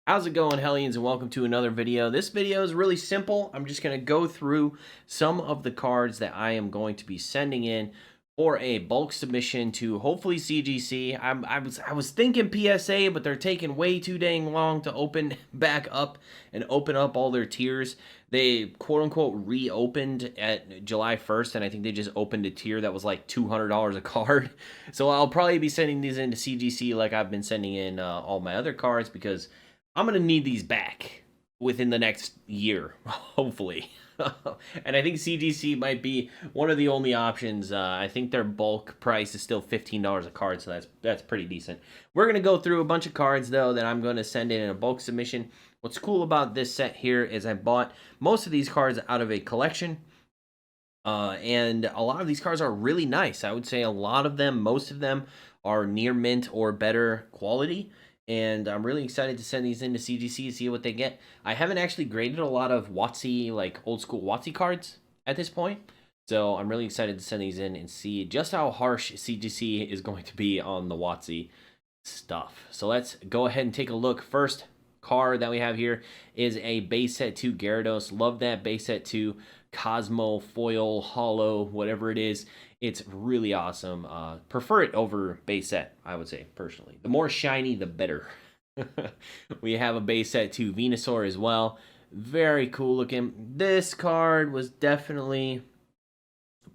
How's it going, Hellions, and welcome to another video. This video is really simple. I'm just going to go through some of the cards that I am going to be sending in for a bulk submission to hopefully CGC. I was thinking PSA, but they're taking way too dang long to open back up and open up all their tiers. They quote-unquote reopened at July 1st, and I think they just opened a tier that was like $200 a card. So I'll probably be sending these into CGC like I've been sending in all my other cards, because I'm going to need these back within the next year, hopefully. And I think CGC might be one of the only options. I think their bulk price is still $15 a card, so that's pretty decent. We're going to go through a bunch of cards, though, that I'm going to send in a bulk submission. What's cool about this set here is I bought most of these cards out of a collection. And a lot of these cards are really nice. I would say a lot of them, most of them, are near mint or better quality. And I'm really excited to send these into CGC and see what they get. I haven't actually graded a lot of WotC, like old school WotC cards at this point. So I'm really excited to send these in and see just how harsh CGC is going to be on the WotC stuff. So let's go ahead and take a look. First card that we have here is a base set 2 Gyarados. Love that base set 2 Cosmo, Foil, Holo, whatever it is. It's really awesome. Prefer it over base set, I would say, personally. The more shiny, the better. We have a base set 2 Venusaur as well. Very cool looking. This card was definitely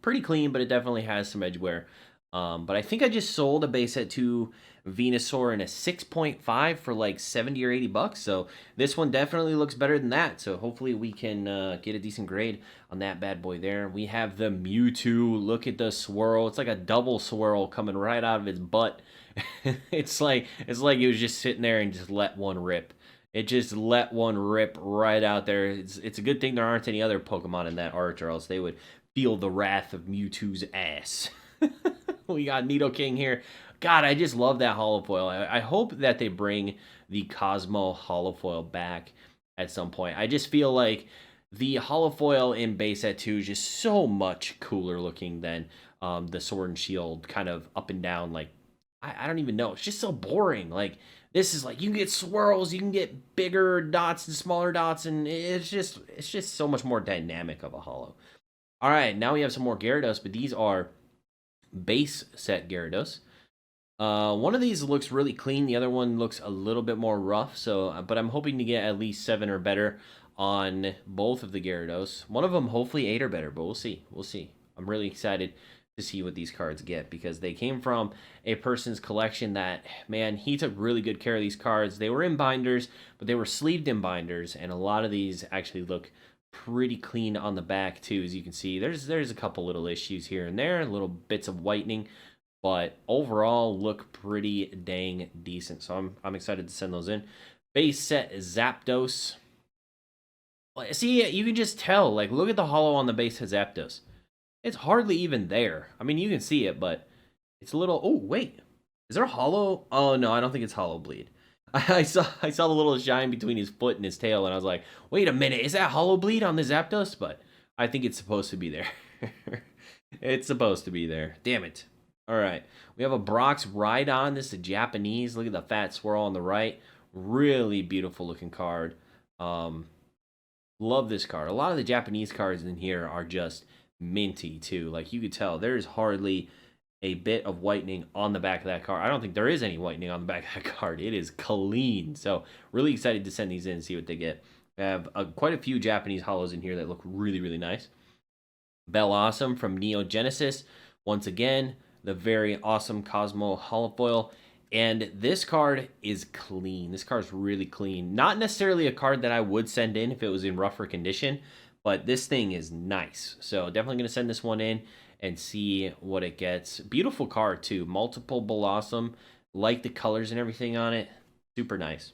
pretty clean, but it definitely has some edge wear. But I think I just sold a base set 2 Venusaur in a 6.5 for like 70 or 80 bucks. So this one definitely looks better than that. So hopefully we can get a decent grade on that bad boy there. We have the Mewtwo. Look at the swirl. It's like a double swirl coming right out of its butt. it's like it was just sitting there and just let one rip. It just let one rip right out there. It's a good thing there aren't any other Pokemon in that art, or else they would feel the wrath of Mewtwo's ass. We got Nidoking here. God, I just love that holofoil. I hope that they bring the Cosmo holofoil back at some point. I just feel like the holofoil in base set 2 is just so much cooler looking than the Sword and Shield kind of up and down. Like, I don't even know. It's just so boring. Like, this is like, you can get swirls, you can get bigger dots and smaller dots, and it's just so much more dynamic of a holo. All right, now we have some more Gyarados, but these are base set Gyarados. One of these looks really clean. The other one looks a little bit more rough. So, but I'm hoping to get at least 7 or better on both of the Gyarados. One of them hopefully 8 or better, but we'll see. We'll see. I'm really excited to see what these cards get, because they came from a person's collection that, man, he took really good care of these cards. They were in binders, but they were sleeved in binders, and a lot of these actually look pretty clean on the back too. As you can see, there's a couple little issues here and there, little bits of whitening, but overall look pretty dang decent. So I'm excited to send those in. Base set Zapdos. See, you can just tell, like, look at the holo on the base set Zapdos. It's hardly even there. I mean, you can see it, but it's a little. Oh wait, is there a holo? Oh no, I don't think it's holo bleed. I saw the little shine between his foot and his tail, and I was like, wait a minute, is that holo bleed on the Zapdos? But I think it's supposed to be there. It's supposed to be there. Damn it. All right, we have a Brock's Rhydon. This is a Japanese. Look at the fat swirl on the right. Really beautiful looking card. Love this card. A lot of the Japanese cards in here are just minty too. Like, you could tell there's hardly a bit of whitening on the back of that card. I don't think there is any whitening on the back of that card. It is clean. So really excited to send these in and see what they get. I have quite a few Japanese holos in here that look really, really nice. Bell Awesome from Neo Genesis. Once again, the very awesome Cosmo holofoil. And this card is clean. This card's really clean. Not necessarily a card that I would send in if it was in rougher condition, but this thing is nice. So definitely going to send this one in and see what it gets. Beautiful card too. Multiple Blossom. Like the colors and everything on it. Super nice.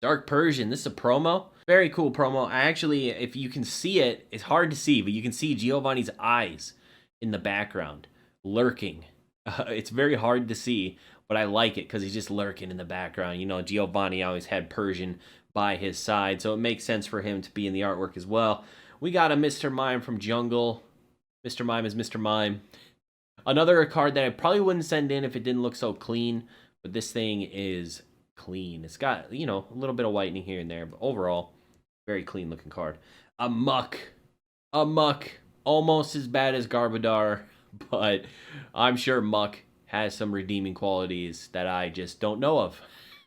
Dark Persian. This is a promo. Very cool promo. I actually, if you can see it, it's hard to see, but you can see Giovanni's eyes in the background lurking. It's very hard to see, but I like it because he's just lurking in the background. You know, Giovanni always had Persian by his side, so it makes sense for him to be in the artwork as well. We got a Mr. Mime from Jungle. Mr. Mime is Mr. Mime. Another card that I probably wouldn't send in if it didn't look so clean, but this thing is clean. It's got, you know, a little bit of whitening here and there, but overall, very clean looking card. A Muck. Almost as bad as Garbodor, but I'm sure Muck has some redeeming qualities that I just don't know of.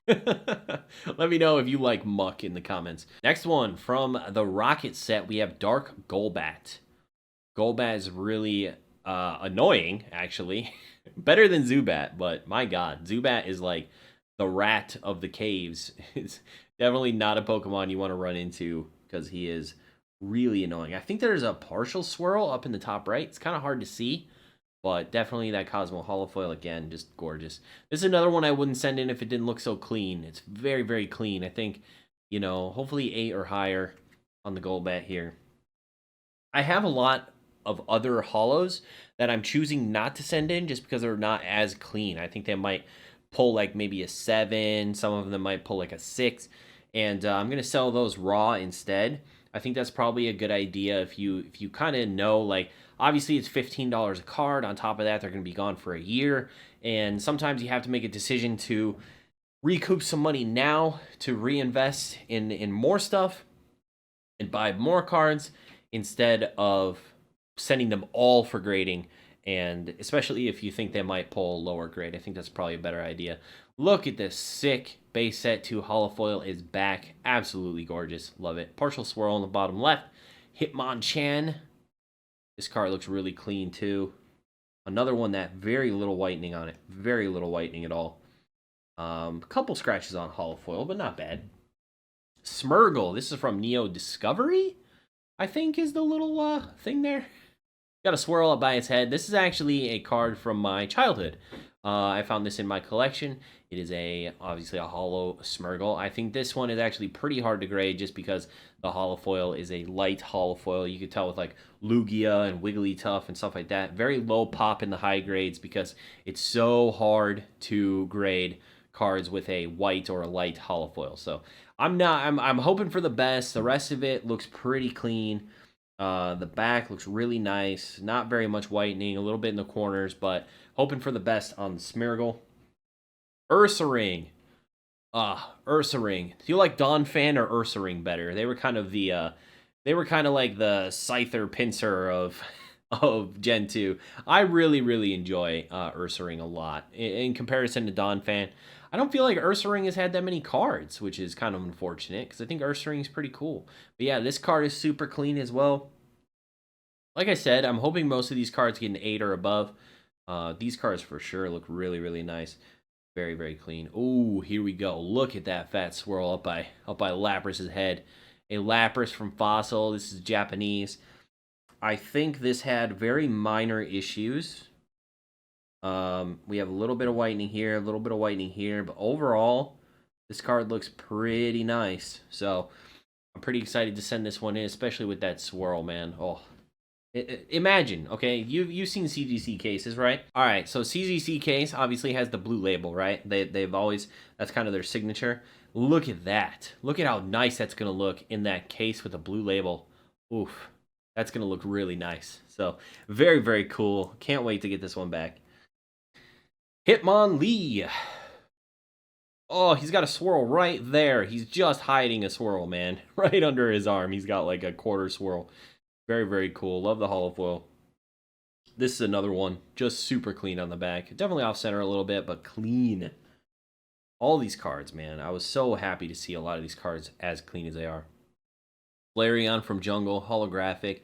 Let me know if you like Muck in the comments. Next one, from the Rocket set, we have Dark Golbat. Golbat is really annoying, actually. Better than Zubat, but my god, Zubat is like the rat of the caves. It's definitely not a Pokemon you want to run into because he is really annoying. I think there's a partial swirl up in the top right. It's kind of hard to see, but definitely that Cosmo Holofoil, again, just gorgeous. This is another one I wouldn't send in if it didn't look so clean. It's very, very clean. I think, you know, hopefully 8 or higher on the Golbat here. I have a lot of other holos that I'm choosing not to send in just because they're not as clean. I think they might pull like maybe a 7. Some of them might pull like a 6. And I'm going to sell those raw instead. I think that's probably a good idea if you kind of know, like, obviously it's $15 a card. On top of that, they're going to be gone for a year. And sometimes you have to make a decision to recoup some money now to reinvest in more stuff and buy more cards instead of sending them all for grading. And especially if you think they might pull lower grade, I think that's probably a better idea. Look at this sick base set 2 Holofoil is back. Absolutely gorgeous. Love it. Partial swirl on the bottom left. Hitmonchan. This card looks really clean too. Another one that very little whitening on it. Very little whitening at all. A couple scratches on Holofoil, but not bad. Smurgle. This is from Neo Discovery, I think is the little thing there. Got a swirl up by its head. This is actually a card from my childhood. I found this in my collection. It is obviously a holo Smurgle. I think this one is actually pretty hard to grade just because the holofoil is a light holofoil. You could tell with like Lugia and Wigglytuff and stuff like that. Very low pop in the high grades because it's so hard to grade cards with a white or a light holofoil. So I'm hoping for the best. The rest of it looks pretty clean. The back looks really nice. Not very much whitening, a little bit in the corners, but hoping for the best on the Smurgle. Ursaring. Ursaring. Do you like Donphan or Ursaring better? They were kind of like the Scyther Pinsir of Gen 2. I really enjoy Ursaring a lot. In comparison to Donphan, I don't feel like Ursaring has had that many cards, which is kind of unfortunate because I think Ursaring is pretty cool. But yeah, this card is super clean as well. Like I said, I'm hoping most of these cards get an 8 or above. These cards for sure look really nice. Very clean. Oh, here we go. Look at that fat swirl up by Lapras's head. A Lapras from Fossil. This is Japanese. I think this had very minor issues. We have a little bit of whitening here, a little bit of whitening here, but overall, this card looks pretty nice. So I'm pretty excited to send this one in, especially with that swirl, man. Oh, imagine, okay, you've seen CGC cases, right? All right, so CGC case obviously has the blue label, right? They've always, that's kind of their signature. Look at that. Look at how nice that's gonna look in that case with a blue label. Oof, that's gonna look really nice. So very cool. Can't wait to get this one back. Hitmonlee. Oh, he's got a swirl right there. He's just hiding a swirl, man. Right under his arm. He's got like a quarter swirl. Very cool. Love the holofoil. This is another one. Just super clean on the back. Definitely off center a little bit, but clean. All these cards, man. I was so happy to see a lot of these cards as clean as they are. Flareon from Jungle. Holographic.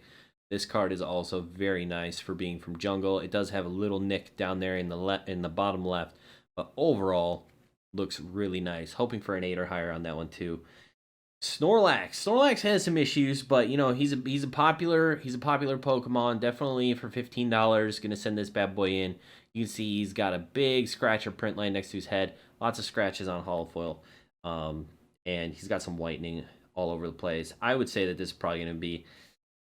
This card is also very nice for being from Jungle. It does have a little nick down there in the bottom left, but overall looks really nice. Hoping for an 8 or higher on that one too. Snorlax. Snorlax has some issues, but you know, he's a popular Pokemon. Definitely for $15, gonna send this bad boy in. You can see he's got a big scratcher print line next to his head. Lots of scratches on holofoil. And he's got some whitening all over the place. I would say that this is probably gonna be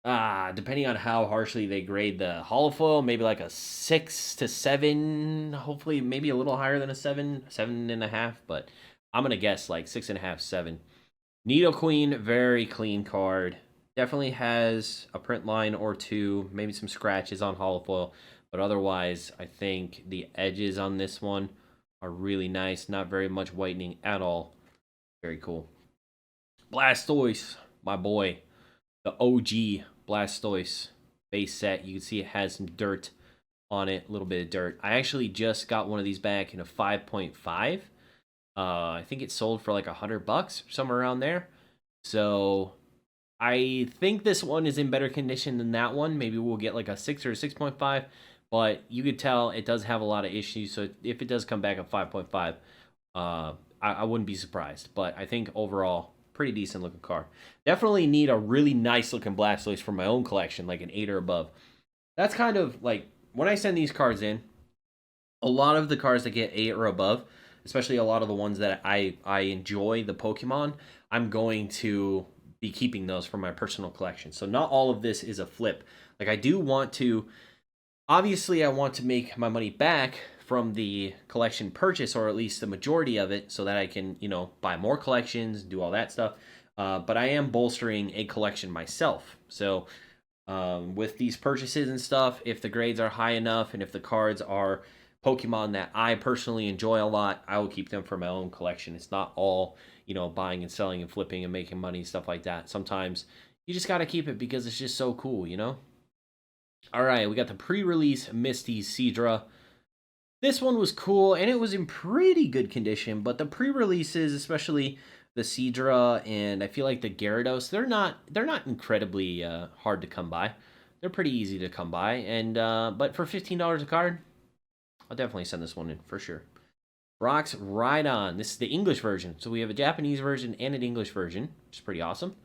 depending on how harshly they grade the holofoil, maybe like a 6 to 7. Hopefully maybe a little higher than a 7.5, but I'm gonna guess like 6.5, 7. Nidoqueen, very clean card. Definitely has a print line or two, maybe some scratches on holofoil, but otherwise, I think the edges on this one are really nice. Not very much whitening at all. Very cool. Blastoise, my boy. The OG Blastoise base set. You can see it has some dirt on it, a little bit of dirt. I actually just got one of these back in a 5.5. I think it sold for like $100, somewhere around there. So I think this one is in better condition than that one. Maybe we'll get like a 6 or a 6.5. But you could tell it does have a lot of issues. So if it does come back at 5.5, I wouldn't be surprised. But I think overall, pretty decent looking card. Definitely need a really nice looking Blastoise for my own collection, like an 8 or above. That's kind of like, when I send these cards in, a lot of the cards that get 8 or above, especially a lot of the ones that I enjoy, the Pokemon, I'm going to be keeping those for my personal collection. So not all of this is a flip. Like, I do want to, obviously I want to make my money back from the collection purchase, or at least the majority of it, so that I can, you know, buy more collections, do all that stuff. But I am bolstering a collection myself. So with these purchases and stuff, if the grades are high enough and if the cards are Pokemon that I personally enjoy a lot, I will keep them for my own collection. It's not all, you know, buying and selling and flipping and making money and stuff like that. Sometimes you just got to keep it because it's just so cool, you know? All right, we got the pre-release Misty Seadra. This one was cool, and it was in pretty good condition, but the pre-releases, especially the Seadra and I feel like the Gyarados, they're not incredibly hard to come by. They're pretty easy to come by, and but for $15 a card, I'll definitely send this one in for sure. Brock's Rhydon. This is the English version, so we have a Japanese version and an English version, which is pretty awesome.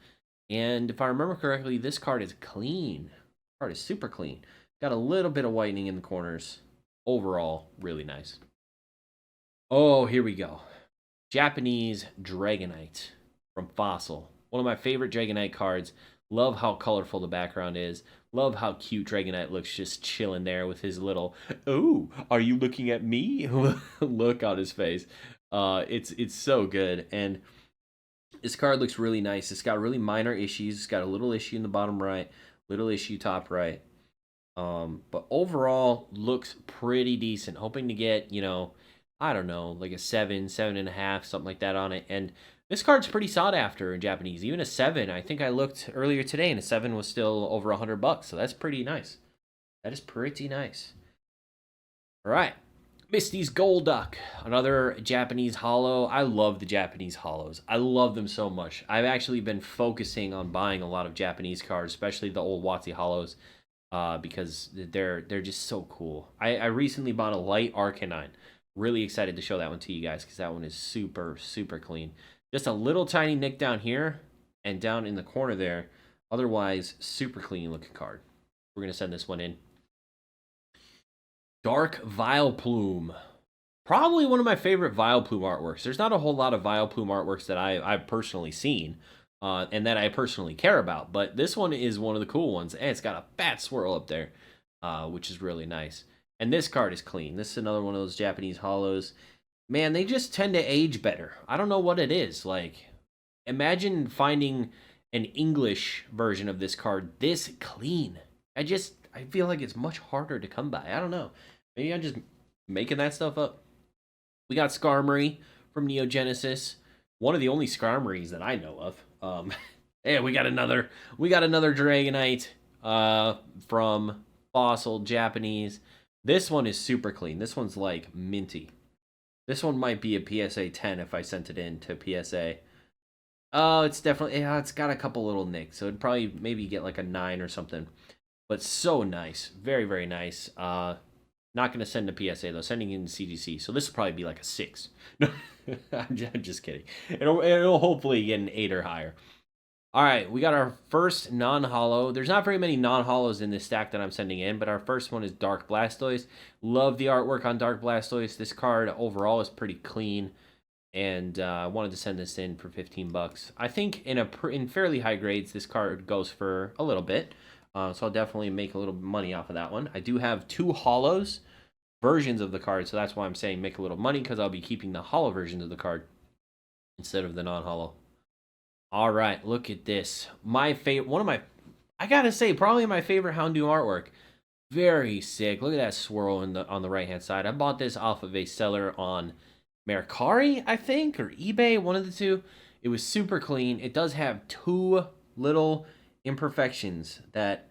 And if I remember correctly, this card is clean. The card is super clean. Got a little bit of whitening in the corners. Overall, really nice. Oh, here we go. Japanese Dragonite from Fossil. One of my favorite Dragonite cards. Love how colorful the background is. Love how cute Dragonite looks just chilling there with his little, "Oh, are you looking at me?" look on his face. It's so good. And this card looks really nice. It's got really minor issues. It's got a little issue in the bottom right, little issue top right. But overall looks pretty decent. Hoping to get, you know, I don't know, like a 7, 7.5, something like that on it. And this card's pretty sought after in Japanese. Even a 7, I think I looked earlier today, and a 7 was still over $100. So that's pretty nice. That is pretty nice. All right, Misty's Golduck, another Japanese holo. I love the Japanese holos. I love them so much. I've actually been focusing on buying a lot of Japanese cards, especially the old WotC holos, because they're just so cool. I recently bought a light Arcanine. Really excited to show that one to you guys because that one is super, super clean. Just a little tiny nick down here and down in the corner there. Otherwise, super clean looking card. We're going to send this one in. Dark Vileplume. Probably one of my favorite Vileplume artworks. There's not a whole lot of Vileplume artworks that I've personally seen and that I personally care about. But this one is one of the cool ones. And it's got a bat swirl up there, which is really nice. And this card is clean. This is another one of those Japanese holos. Man, they just tend to age better. I don't know what it is. Like, imagine finding an English version of this card this clean. I feel like it's much harder to come by. I don't know. Maybe I'm just making that stuff up. We got Skarmory from Neo Genesis. One of the only Skarmories that I know of. Yeah, we got another Dragonite from Fossil Japanese. This one is super clean. This one's like minty. This one might be a PSA 10 if I sent it in to PSA. Oh, it's definitely, yeah, it's got a couple little nicks. So it'd probably maybe get like a 9 or something. But so nice. Very, very nice. Not going to send to PSA though. Sending in CGC. So this will probably be like a 6. No, I'm just kidding. It'll hopefully get an 8 or higher. All right, we got our first non-holo. There's not very many non-holos in this stack that I'm sending in, but our first one is Dark Blastoise. Love the artwork on Dark Blastoise. This card overall is pretty clean, and I wanted to send this in for $15. I think in fairly high grades, this card goes for a little bit, so I'll definitely make a little money off of that one. I do have 2 holos versions of the card, so that's why I'm saying make a little money, because I'll be keeping the holo versions of the card instead of the non-holo. All right, look at this. My favorite, I gotta say, probably my favorite Houndoom artwork. Very sick. Look at that swirl on the right hand side. I bought this off of a seller on Mercari, I think, or eBay, one of the two. It was super clean. It does have two little imperfections that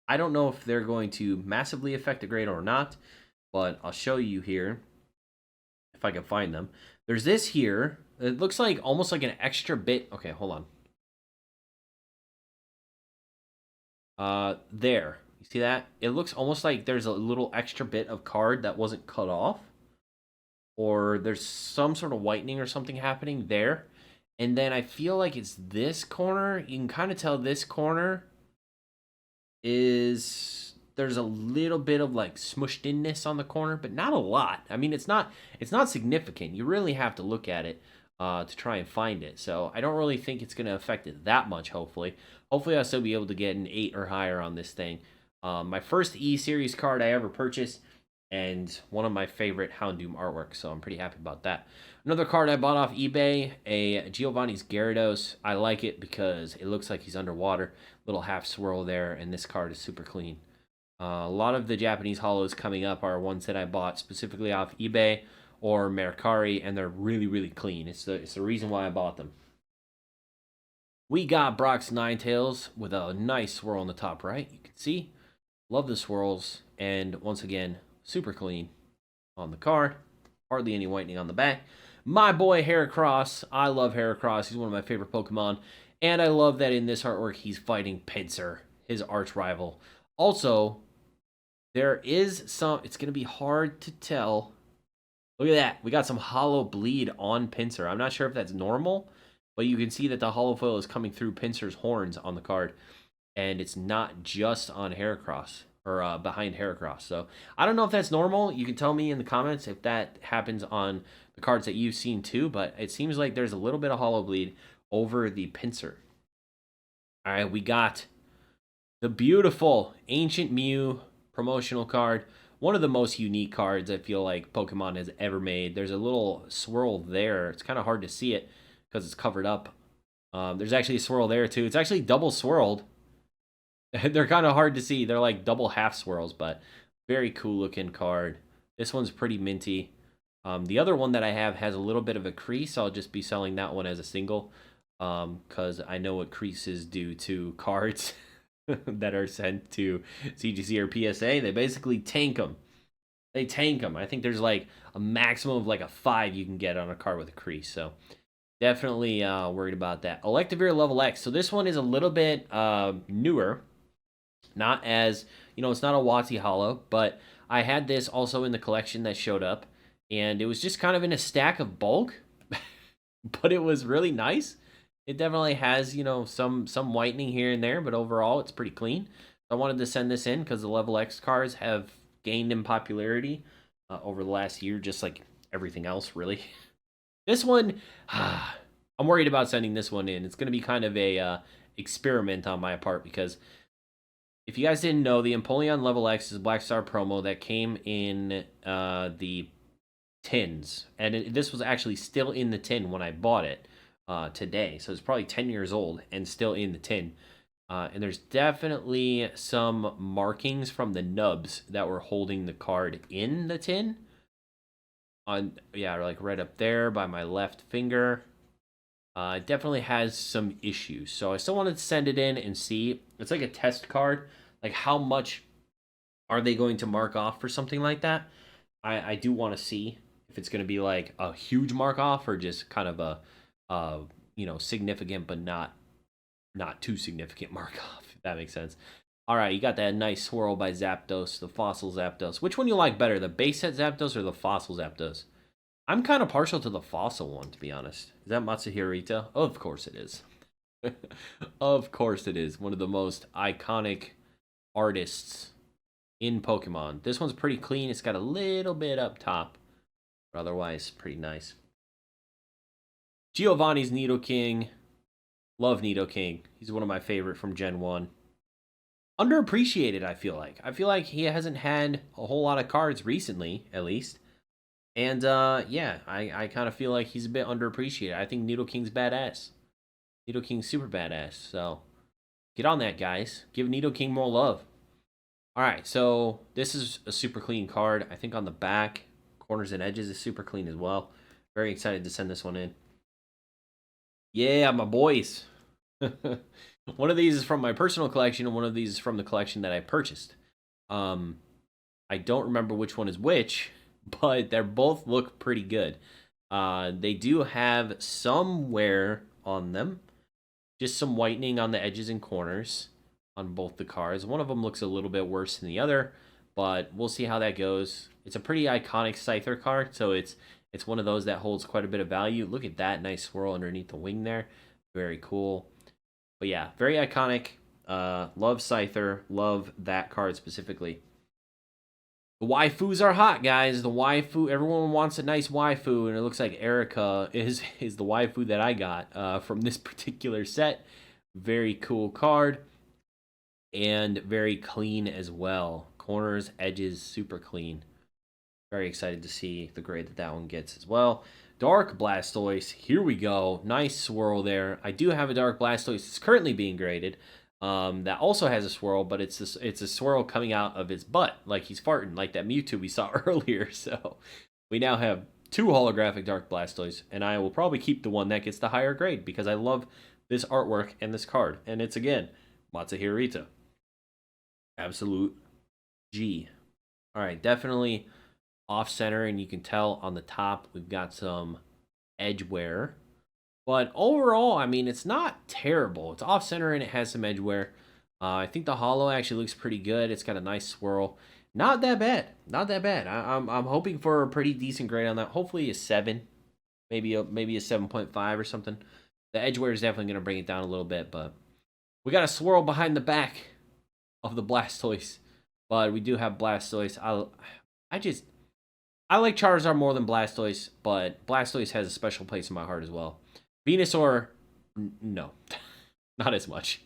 I don't know if they're going to massively affect the grade or not, but I'll show you here if I can find them. There's this here. It looks like almost like an extra bit. Okay, hold on. There. You see that? It looks almost like there's a little extra bit of card that wasn't cut off. Or there's some sort of whitening or something happening there. And then I feel like it's this corner. You can kind of tell this corner is there's a little bit of like smushed inness on the corner, but not a lot. I mean, it's not significant. You really have to look at it to try and find it. So I don't really think it's going to affect it that much. Hopefully I'll still be able to get an 8 or higher on this thing. My first E series card I ever purchased, and one of my favorite Houndoom artwork, so I'm pretty happy about that. Another card I bought off eBay, a Giovanni's Gyarados. I like it because it looks like he's underwater. Little half swirl there, and this card is super clean. A lot of the Japanese holos coming up are ones that I bought specifically off eBay or Mercari, and they're really, really clean. It's the reason why I bought them. We got Brock's Ninetales with a nice swirl on the top right. You can see. Love the swirls, and once again, super clean on the card. Hardly any whitening on the back. My boy Heracross. I love Heracross. He's one of my favorite Pokemon. And I love that in this artwork, he's fighting Pinsir, his arch rival. Also, there is some... It's going to be hard to tell. Look at that. We got some hollow bleed on Pinsir. I'm not sure if that's normal, but you can see that the hollow foil is coming through Pinsir's horns on the card. And it's not just on Heracross, or behind Heracross. So I don't know if that's normal. You can tell me in the comments if that happens on the cards that you've seen too, but it seems like there's a little bit of hollow bleed over the Pinsir. All right, we got the beautiful Ancient Mew promotional card. One of the most unique cards I feel like Pokemon has ever made. There's a little swirl there. It's kind of hard to see it because it's covered up. There's actually a swirl there too. It's actually double swirled. They're kind of hard to see. They're like double half swirls, but very cool looking card. This one's pretty minty. The other one that I have has a little bit of a crease. I'll just be selling that one as a single because I know what creases do to cards that are sent to CGC or PSA. They basically tank them. They tank them. I think there's like a maximum of like a 5 you can get on a card with a crease. So definitely worried about that. Electivire Level X. So this one is a little bit newer. Not as, it's not a WotC holo, but I had this also in the collection that showed up, and it was just kind of in a stack of bulk, but it was really nice. It definitely has, some whitening here and there, but overall it's pretty clean. I wanted to send this in because the Level X cards have gained in popularity over the last year, just like everything else, really. This one, I'm worried about sending this one in. It's going to be kind of a experiment on my part because if you guys didn't know, the Empoleon Level X is a Black Star promo that came in the tins. And this was actually still in the tin when I bought it today. So it's probably 10 years old and still in the tin. And there's definitely some markings from the nubs that were holding the card in the tin. Yeah, like right up there by my left finger. It definitely has some issues. So I still wanted to send it in and see. It's like a test card. Like how much are they going to mark off for something like that? I do want to see if it's going to be like a huge mark off or just kind of a significant but not too significant mark off, if that makes sense. All right, you got that nice swirl by Zapdos, the fossil Zapdos. Which one you like better, the base set Zapdos or the fossil Zapdos? I'm kind of partial to the fossil one, to be honest. Is that Matsuhiro? Of course it is. Of course it is. One of the most iconic artists in Pokemon. This one's pretty clean. It's got a little bit up top, but otherwise pretty nice. Giovanni's Nidoking. Love Nidoking. He's one of my favorite from Gen 1. Underappreciated, I feel like. I feel like he hasn't had a whole lot of cards recently, at least. And, yeah, I kind of feel like he's a bit underappreciated. I think Nidoking's badass. Nidoking's super badass, so get on that, guys. Give Nidoking more love. All right, so this is a super clean card. I think on the back, corners and edges is super clean as well. Very excited to send this one in. Yeah, my boys. One of these is from my personal collection, and one of these is from the collection that I purchased. I don't remember which one is which, but they both look pretty good. They do have some wear on them, just some whitening on the edges and corners on both the cards. One of them looks a little bit worse than the other, but we'll see how that goes. It's a pretty iconic Scyther card, so it's one of those that holds quite a bit of value. Look at that nice swirl underneath the wing there. Very cool. But yeah, very iconic. Love Scyther. Love that card specifically. The waifus are hot, guys. The waifu, everyone wants a nice waifu, and it looks like Erica is the waifu that I got from this particular set. Very cool card, and very clean as well. Corners, edges, super clean. Very excited to see the grade that one gets as well. Dark Blastoise, here we go. Nice swirl there. I do have a Dark Blastoise. It's currently being graded. That also has a swirl, but it's a swirl coming out of his butt, like he's farting, like that Mewtwo we saw earlier. So we now have 2 holographic Dark Blastoise, and I will probably keep the one that gets the higher grade because I love this artwork and this card. And it's, again, Matsuhiro. Absolute G. All right, definitely off-center, and you can tell on the top we've got some edge wear. But overall, I mean, it's not terrible. It's off-center and it has some edge wear. I think the holo actually looks pretty good. It's got a nice swirl. Not that bad. Not that bad. I'm hoping for a pretty decent grade on that. Hopefully a 7. Maybe a 7.5 or something. The edge wear is definitely going to bring it down a little bit, but we got a swirl behind the back of the Blastoise. But we do have Blastoise. I like Charizard more than Blastoise, but Blastoise has a special place in my heart as well. Venusaur, no, not as much,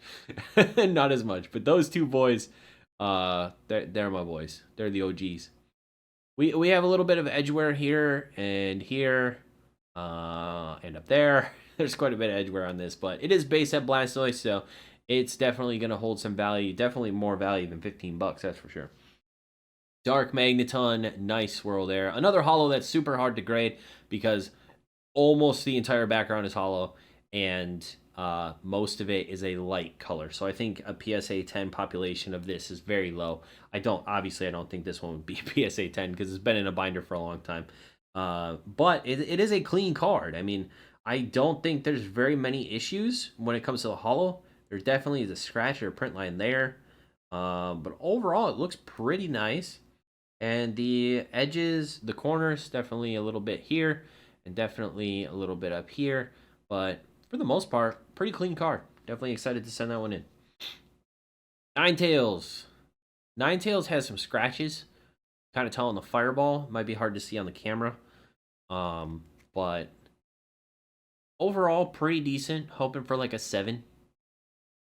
not as much. But those two boys, they're my boys. They're the OGs. We have a little bit of edge wear here and here, and up there. There's quite a bit of edge wear on this, but it is base at Blastoise, so it's definitely gonna hold some value. Definitely more value than $15, that's for sure. Dark Magneton, nice swirl there. Another holo that's super hard to grade because almost the entire background is holo, and most of it is a light color. So I think a PSA 10 population of this is very low. I don't think this one would be a PSA 10 because it's been in a binder for a long time. But it is a clean card. I mean, I don't think there's very many issues when it comes to the holo. There definitely is a scratch or a print line there. But overall, it looks pretty nice. And the edges, the corners, definitely a little bit here. And definitely a little bit up here. But for the most part, pretty clean card. Definitely excited to send that one in. Ninetales. Ninetales has some scratches. Kind of tall on the fireball. Might be hard to see on the camera. But overall, pretty decent. Hoping for like a 7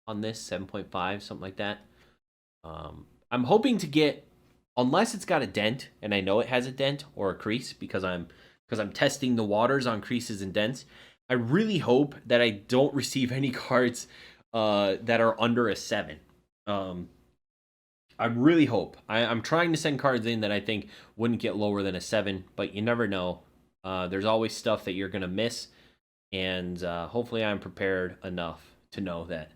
on this. 7.5, something like that. I'm hoping to get, unless it's got a dent, and I know it has a dent or a crease because I'm testing the waters on creases and dents. I really hope that I don't receive any cards that are under a 7. I really hope. I'm trying to send cards in that I think wouldn't get lower than a 7, but you never know. There's always stuff that you're going to miss, and hopefully I'm prepared enough to know that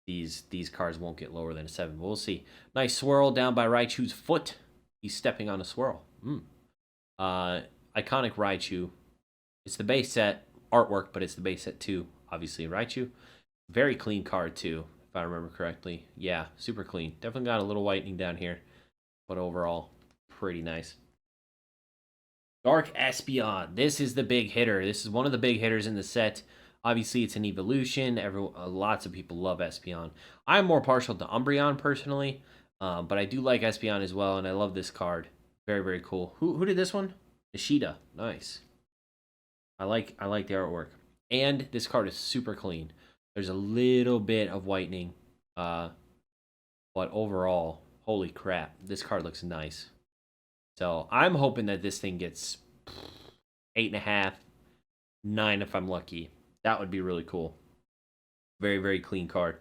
these cards won't get lower than a 7. We'll see. Nice swirl down by Raichu's foot. He's stepping on a swirl. Iconic Raichu. It's the base set artwork, but it's the base set too. Obviously, Raichu. Very clean card too, if I remember correctly. Yeah, super clean. Definitely got a little whitening down here, but overall, pretty nice. Dark Espeon. This is the big hitter. This is one of the big hitters in the set. Obviously, it's an evolution. Lots of people love Espeon. I'm more partial to Umbreon personally, but I do like Espeon as well, and I love this card. Very, very cool. Who did this one? Nishida. Nice. I like the artwork. And this card is super clean. There's a little bit of whitening, but overall, holy crap, this card looks nice. So I'm hoping that this thing gets 8.5, 9 if I'm lucky. That would be really cool. Very, very clean card.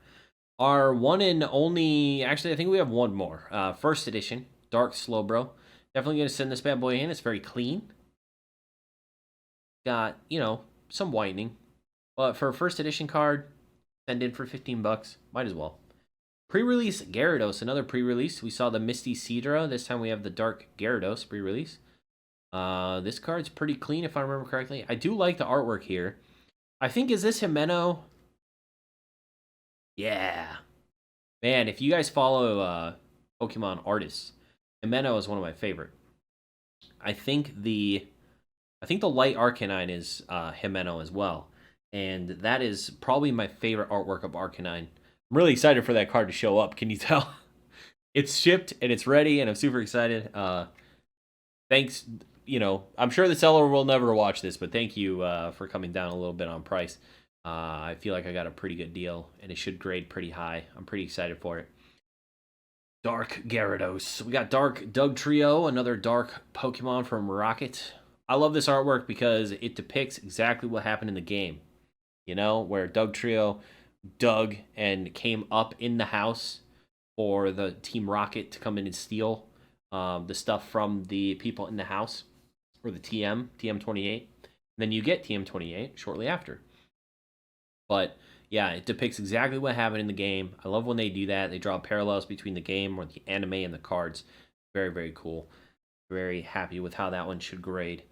Our one and only, actually, I think we have one more. First edition, Dark Slowbro. Definitely going to send this bad boy in. It's very clean. Got, you know, some whitening. But for a first edition card, send in for 15 bucks. Might as well. Pre-release Gyarados, another pre-release. We saw the Misty Seadra. This time we have the Dark Gyarados pre-release. This card's pretty clean if I remember correctly. I do like the artwork here. I think, is this Himeno? Yeah. Man, if you guys follow Pokemon artists, Himeno is one of my favorite. I think the light Arcanine is Himeno as well. And that is probably my favorite artwork of Arcanine. I'm really excited for that card to show up. Can you tell? It's shipped and it's ready, and I'm super excited. Thanks. You know, I'm sure the seller will never watch this, but thank you for coming down a little bit on price. I feel like I got a pretty good deal, and it should grade pretty high. I'm pretty excited for it. Dark Gyarados. We got Dark Dugtrio, another dark Pokemon from Rocket. I love this artwork because it depicts exactly what happened in the game. You know, where Dugtrio dug and came up in the house for the Team Rocket to come in and steal the stuff from the people in the house, or the TM28. And then you get TM28 shortly after. But yeah, it depicts exactly what happened in the game. I love when they do that. They draw parallels between the game or the anime and the cards. Very, very cool. Very happy with how that one should grade.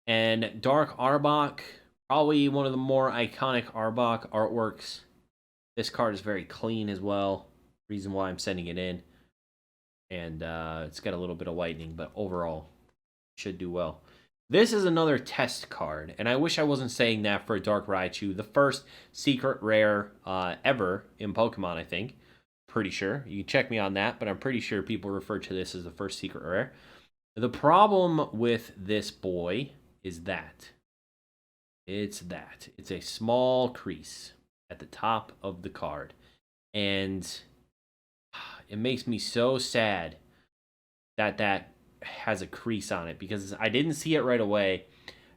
And Dark Arbok, probably one of the more iconic Arbok artworks. This card is very clean as well. Reason why I'm sending it in. And it's got a little bit of whitening, but overall, should do well. This is another test card, and I wish I wasn't saying that for Dark Raichu, the first secret rare ever in Pokemon, I think. Pretty sure. You can check me on that, but I'm pretty sure people refer to this as the first secret rare. The problem with this boy is that it's a small crease at the top of the card, and it makes me so sad that has a crease on it, because I didn't see it right away,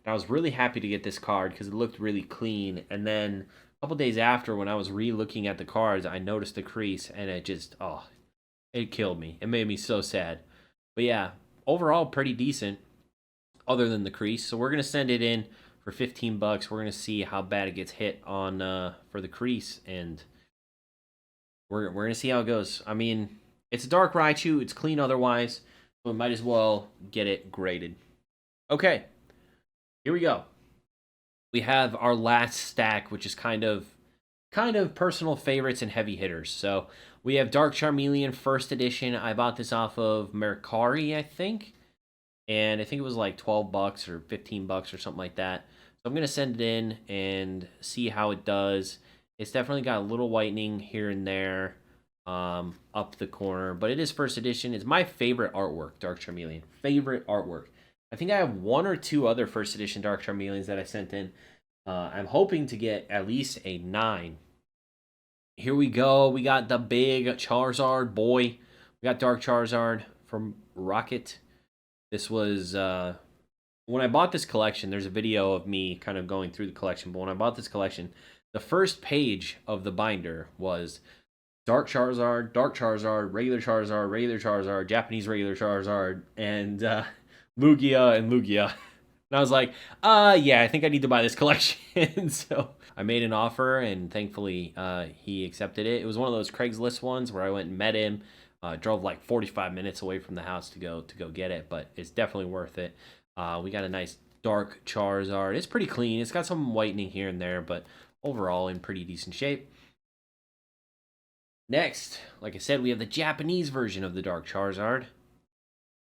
and I was really happy to get this card because it looked really clean. And then a couple days after, when I was re-looking at the cards, I noticed the crease, and it just, oh, it killed me. It made me so sad. But yeah, overall pretty decent other than the crease. So we're going to send it in for 15 bucks. We're going to see how bad it gets hit on for the crease, and we're going to see how it goes. I mean, it's a Dark Raichu, it's clean otherwise. We might as well get it graded. Okay, here we go. We have our last stack, which is kind of personal favorites and heavy hitters. So we have Dark Charmeleon first edition. I bought this off of Mercari, I think. And I think it was like 12 bucks or 15 bucks or something like that. So I'm going to send it in and see how it does. It's definitely got a little whitening here and there. Up the corner, but it is first edition. It's my favorite artwork, Dark Charmeleon. Favorite artwork. I think I have one or two other first edition Dark Charmeleons that I sent in. I'm hoping to get at least a 9. Here we go. We got the big Charizard boy. We got Dark Charizard from Rocket. This was when I bought this collection. There's a video of me kind of going through the collection, but when I bought this collection, the first page of the binder was Dark Charizard, regular Charizard, Japanese regular Charizard, and Lugia and Lugia. And I was like, yeah, I think I need to buy this collection. So I made an offer, and thankfully he accepted it. It was one of those Craigslist ones where I went and met him, drove like 45 minutes away from the house to go get it, but it's definitely worth it. We got a nice Dark Charizard. It's pretty clean. It's got some whitening here and there, but overall in pretty decent shape. Next, like I said, we have the Japanese version of the Dark Charizard.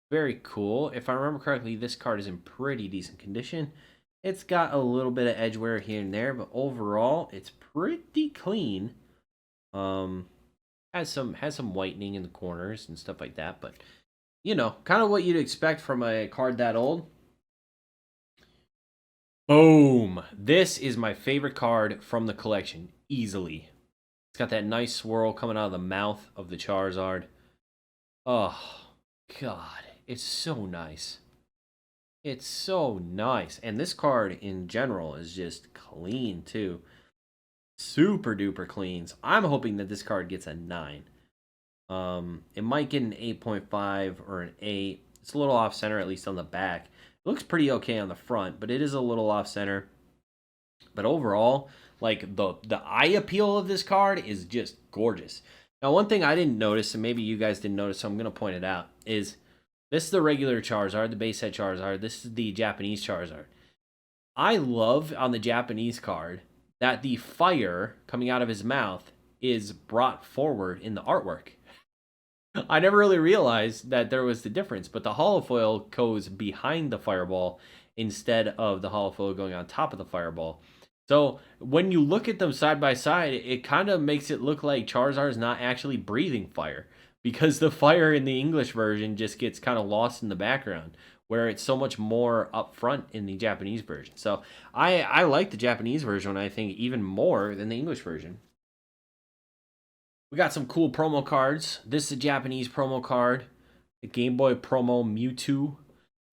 Very cool. If I remember correctly, this card is in pretty decent condition. It's got a little bit of edge wear here and there, but overall, it's pretty clean. Has some whitening in the corners and stuff like that, but you know, kind of what you'd expect from a card that old. Boom! This is my favorite card from the collection, easily. It's got that nice swirl coming out of the mouth of the Charizard. Oh, God. It's so nice. It's so nice. And this card, in general, is just clean, too. super duper clean. So I'm hoping that this card gets a 9. It might get an 8.5 or an 8. It's a little off center, at least on the back. It looks pretty okay on the front, but it is a little off center. But overall, like the eye appeal of this card is just gorgeous. Now, one thing I didn't notice, and maybe you guys didn't notice, so I'm going to point it out, is this is the regular Charizard, the base set Charizard. This is the Japanese Charizard. I love on the Japanese card that the fire coming out of his mouth is brought forward in the artwork. I never really realized that there was the difference, but the holofoil goes behind the fireball instead of the holofoil going on top of the fireball. So when you look at them side by side, it kind of makes it look like Charizard is not actually breathing fire, because the fire in the English version just gets kind of lost in the background, where it's so much more up front in the Japanese version. So I like the Japanese version, I think, even more than the English version. We got some cool promo cards. This is a Japanese promo card. The Game Boy promo Mewtwo.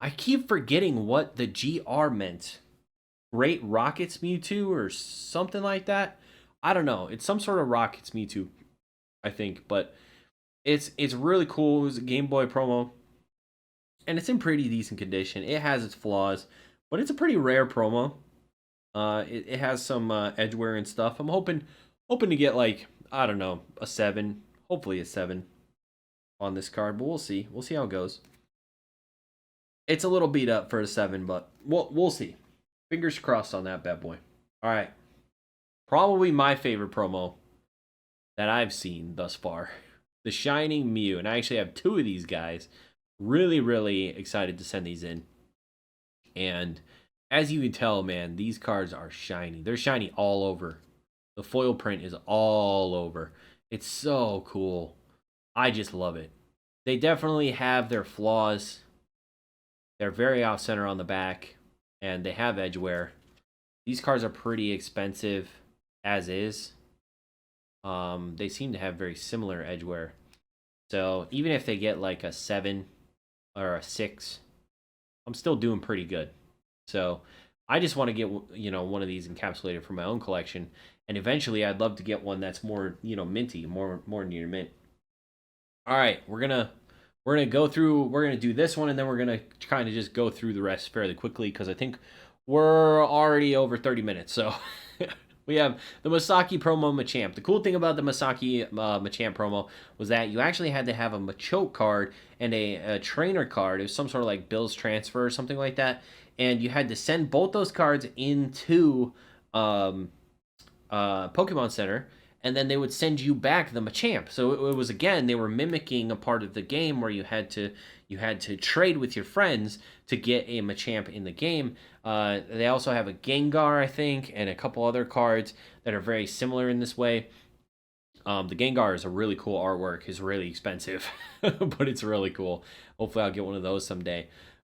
I keep forgetting what the GR meant. Great Rockets Mewtwo or something like that. I don't know. It's some sort of Rockets Mewtwo, I think. But it's really cool. It was a Game Boy promo. And it's in pretty decent condition. It has its flaws. But it's a pretty rare promo. It has some edgeware and stuff. I'm hoping to get, like, I don't know, a 7. Hopefully a 7 on this card, but we'll see. We'll see how it goes. It's a little beat up for a 7, but we'll see. Fingers crossed on that bad boy. All right. Probably my favorite promo that I've seen thus far. The Shining Mew. And I actually have 2 of these guys. Really, really excited to send these in. And as you can tell, man, these cards are shiny. They're shiny all over. The foil print is all over. It's so cool. I just love it. They definitely have their flaws. They're very off center on the back, and they have edgeware. These cards are pretty expensive as is. They seem to have very similar edgeware. So even if they get like a 7 or a 6, I'm still doing pretty good. So I just want to get, one of these encapsulated for my own collection. And eventually, I'd love to get one that's more, minty, more near mint. All right, we're gonna go through. We're gonna do this one, and then we're gonna kind of just go through the rest fairly quickly, because I think we're already over 30 minutes. So we have the Masaki promo Machamp. The cool thing about the Masaki Machamp promo was that you actually had to have a Machoke card and a trainer card. It was some sort of like Bill's Transfer or something like that, and you had to send both those cards into Pokemon Center, and then they would send you back the Machamp. So it was, again, they were mimicking a part of the game where you had to trade with your friends to get a Machamp in the game. They also have a Gengar, I think, and a couple other cards that are very similar in this way. The Gengar is a really cool artwork. It's really expensive, but it's really cool. Hopefully I'll get one of those someday.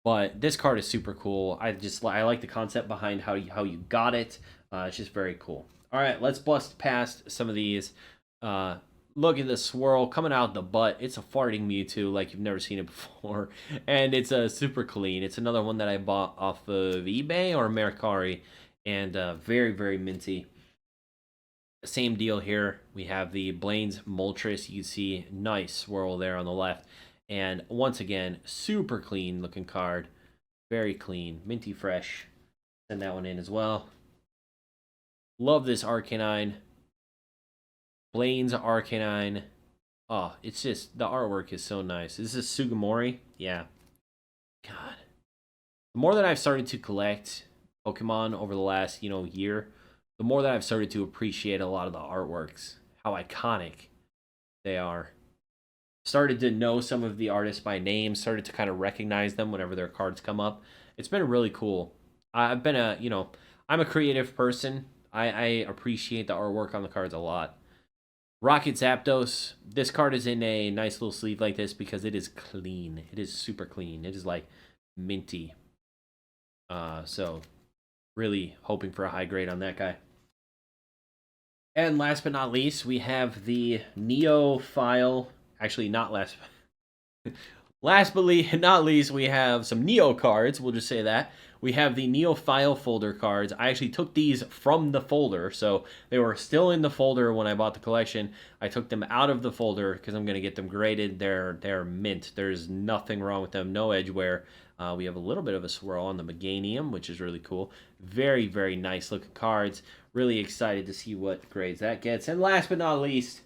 But this card is super cool. I like the concept behind how you got it. It's just very cool. All right, let's bust past some of these. Look at the swirl coming out the butt. It's a farting Mewtwo like you've never seen it before. And it's super clean. It's another one that I bought off of eBay or Mercari. And very, very minty. Same deal here. We have the Blaine's Moltres. You see nice swirl there on the left. And once again, super clean looking card. Very clean. Minty fresh. Send that one in as well. Love this Arcanine. Blaine's Arcanine. Oh, it's just, the artwork is so nice. This is Sugimori. Yeah. God. The more that I've started to collect Pokemon over the last, year, the more that I've started to appreciate a lot of the artworks. How iconic they are. Started to know some of the artists by name. Started to kind of recognize them whenever their cards come up. It's been really cool. I've been I'm a creative person. I appreciate the artwork on the cards a lot. Rocket Zapdos. This card is in a nice little sleeve like this because it is clean. It is super clean. It is like minty. So really hoping for a high grade on that guy. And last but not least, we have the Neo file. Actually, not last. Last but not least, we have some Neo cards. We'll just say that. we have the Neo File folder cards. I actually took these from the folder, so they were still in the folder when I bought the collection. I took them out of the folder because I'm going to get them graded. They're mint. There's nothing wrong with them, no edge wear. We have a little bit of a swirl on the Meganium, which is really cool. Very, very nice looking cards. Really excited to see what grades that gets. And last but not least,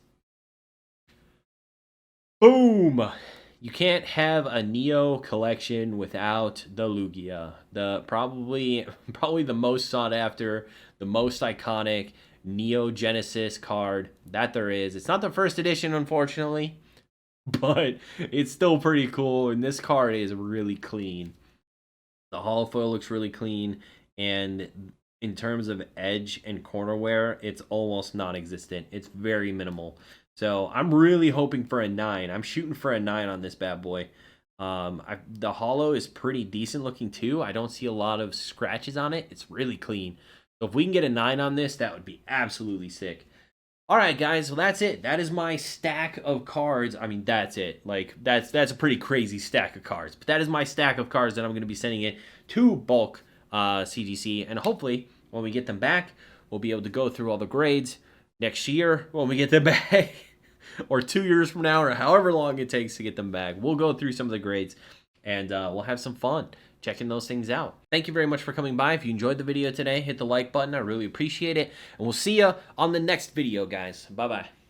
boom! You can't have a Neo collection without the Lugia. Probably the most sought after, the most iconic Neo Genesis card that there is. It's not the first edition, unfortunately, but it's still pretty cool. And this card is really clean. The holofoil looks really clean, and in terms of edge and corner wear, it's almost non-existent. It's very minimal. So I'm really hoping for a 9. I'm shooting for a 9 on this bad boy. The holo is pretty decent looking too. I don't see a lot of scratches on it. It's really clean. So if we can get a 9 on this, that would be absolutely sick. All right, guys. Well, that's it. That is my stack of cards. I mean, that's it. Like, that's a pretty crazy stack of cards. But that is my stack of cards that I'm going to be sending it to bulk CGC. And hopefully, when we get them back, we'll be able to go through all the grades next year when we get them back. Or 2 years from now, or however long it takes to get them back. We'll go through some of the grades, and we'll have some fun checking those things out. Thank you very much for coming by. If you enjoyed the video today, hit the like button. I really appreciate it. And we'll see you on the next video, guys. Bye-bye.